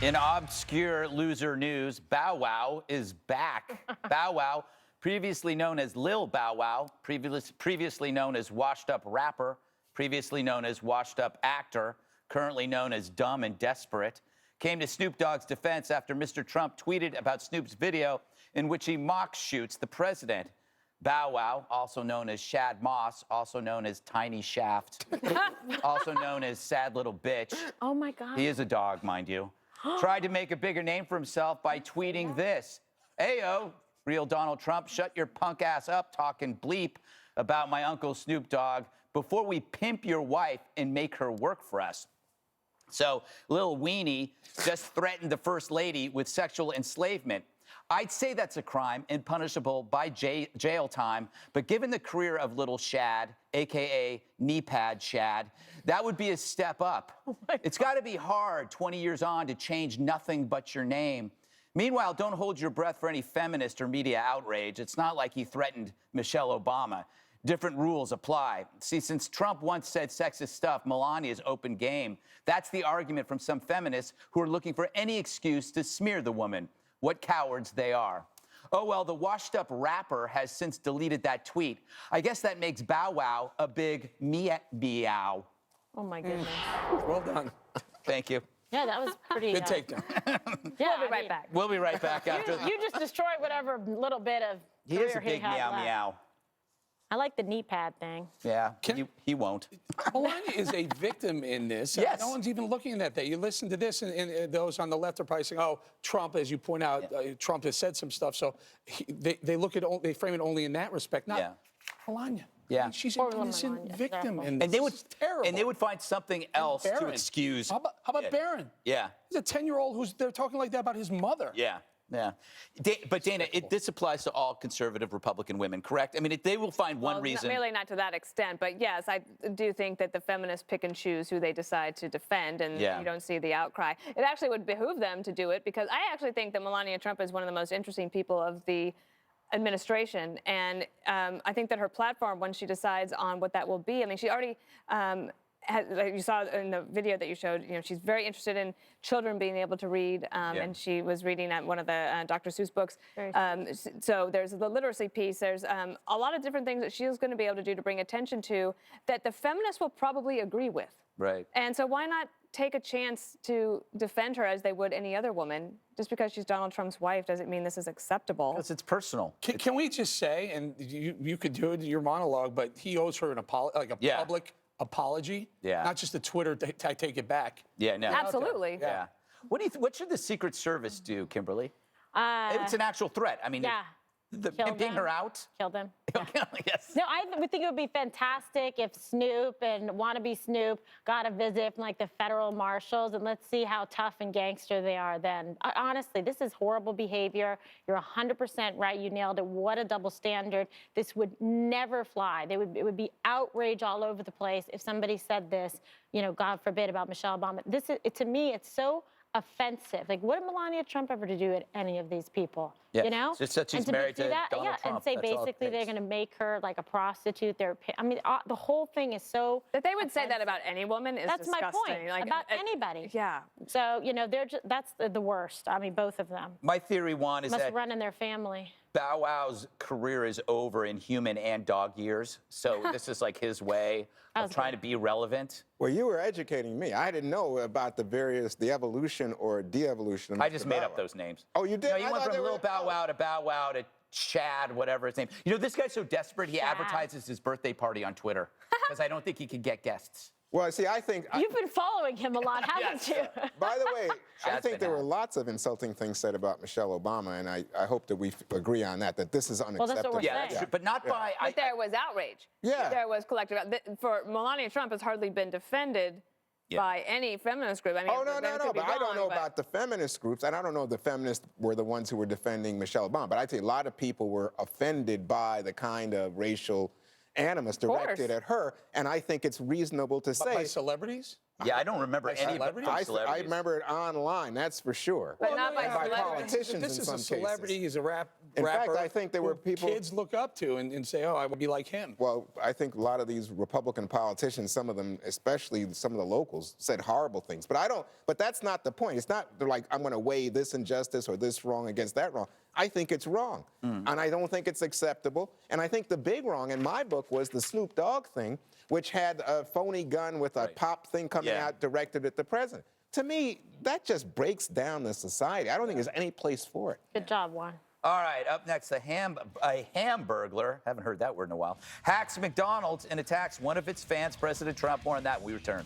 In obscure loser news, Bow Wow is back. Bow Wow, previously known as Lil Bow Wow, previously known as washed up rapper, previously known as washed up actor, currently known as dumb and desperate, came to Snoop Dogg's defense after Mr. Trump tweeted about Snoop's video in which he mock shoots the president. Bow Wow, also known as Shad Moss, also known as Tiny Shaft, also known as Sad Little Bitch. Oh my God. He is a dog, mind you. Tried to make a bigger name for himself by tweeting this. Ayo, real Donald Trump, shut your punk ass up talking bleep about my uncle Snoop Dogg before we pimp your wife and make her work for us. So Lil Weenie just threatened the First Lady with sexual enslavement. I'd say that's a crime and punishable by jail time, but given the career of Little Shad, a.k.a. knee pad Shad, that would be a step up. It's got to be hard 20 years on to change nothing but your name. Meanwhile, don't hold your breath for any feminist or media outrage. It's not like he threatened Michelle Obama. Different rules apply. See, since Trump once said sexist stuff, Melania's open game. That's the argument from some feminists who are looking for any excuse to smear the woman. What cowards they are. Oh, well, the washed-up rapper has since deleted that tweet. I guess that makes Bow Wow a big meow. Oh, my goodness. Well done. Thank you. Yeah, that was pretty... Good takedown. Yeah, We'll be right back. We'll be right back after... You just destroyed whatever little bit of He is a career big had meow left. meow. I like the knee pad thing. Yeah, he won't. Melania is a victim in this. Yes. No one's even looking at that. You listen to this, and those on the left are probably saying, oh, Trump, as you point out, Trump has said some stuff. So they frame it only in that respect, not Melania. Yeah. I mean, she's Poor an innocent Melania, victim. exactly. And they would find something else to Barron. excuse. How about Barron? Yeah. He's a 10-year-old who's they're talking like that about his mother. Yeah. Yeah. But Dana, this applies to all conservative Republican women, correct? I mean, they will find one reason. Really not to that extent, but yes, I do think that the feminists pick and choose who they decide to defend, and you don't see the outcry. It actually would behoove them to do it, because I actually think that Melania Trump is one of the most interesting people of the administration, and I think that her platform, when she decides on what that will be, I mean, she already like you saw in the video that you showed, she's very interested in children being able to read, and she was reading at one of the Dr. Seuss books. So there's the literacy piece. There's a lot of different things that she's going to be able to do to bring attention to that the feminists will probably agree with. Right. And so why not take a chance to defend her as they would any other woman? Just because she's Donald Trump's wife doesn't mean this is acceptable. Because it's personal. Can we just say, and you could do it in your monologue, but he owes her an apology, like a public apology, not just a Twitter, I take it back. Yeah, no. Absolutely. Yeah. What should the Secret Service do, Kimberly? It's an actual threat. I mean, pimping her out? Kill them. Yes. No, I would think it would be fantastic if Snoop and wannabe Snoop got a visit from like the federal marshals, and let's see how tough and gangster they are then. Honestly, this is horrible behavior. You're 100% right. You nailed it. What a double standard. This would never fly. It would be outrage all over the place if somebody said this, God forbid, about Michelle Obama. To me, it's so offensive. Like, what did Melania Trump ever to do with any of these people? Just that she's married to Donald Trump. And say basically they're going to make her like a prostitute. I mean, the whole thing is so. That they would say that about any woman is disgusting. That's my point. Like, about anybody. Yeah. So that's the worst. I mean, both of them. My theory, Juan, is must run in their family. Bow Wow's career is over in human and dog years, so this is like his way of trying to be relevant. Well, you were educating me. I didn't know about the evolution or de-evolution of Mr. I just made Bow up Wow. those names. Oh, you did? No, you went from Little Bow Wow to Chad, whatever his name. This guy's so desperate, he advertises his birthday party on Twitter, because I don't think he could get guests. Well, see, I think... You've been following him a lot, haven't you? By the way, I think there were lots of insulting things said about Michelle Obama, and I hope that we agree on that this is unacceptable. Well, that's what we're saying. That's true, but not by... But there was outrage. Yeah. There was collective... For Melania Trump has hardly been defended by any feminist group. I mean, no, but I don't know about the feminist groups, and I don't know if the feminists were the ones who were defending Michelle Obama, but I'd say a lot of people were offended by the kind of racial animus directed at her, and I think it's reasonable to say... By celebrities? Yeah, I don't remember any celebrities? I celebrities. remember it online, that's for sure. But not by by celebrities. politicians This in is some a celebrity. cases. He's a rapper. In fact, I think there were who people- kids look up to and say, "Oh, I would be like him." Well, I think a lot of these Republican politicians, some of them, especially some of the locals, said horrible things. But I don't. But that's not the point. It's not they're like I'm going to weigh this injustice or this wrong against that wrong. I think it's wrong, and I don't think it's acceptable. And I think the big wrong in my book was the Snoop Dogg thing, which had a phony gun with a pop thing coming out directed at the president. To me, that just breaks down the society. I don't think there's any place for it. Good job, Juan. All right, up next, a hamburglar, haven't heard that word in a while, hacks McDonald's and attacks one of its fans, President Trump. More on that when we return.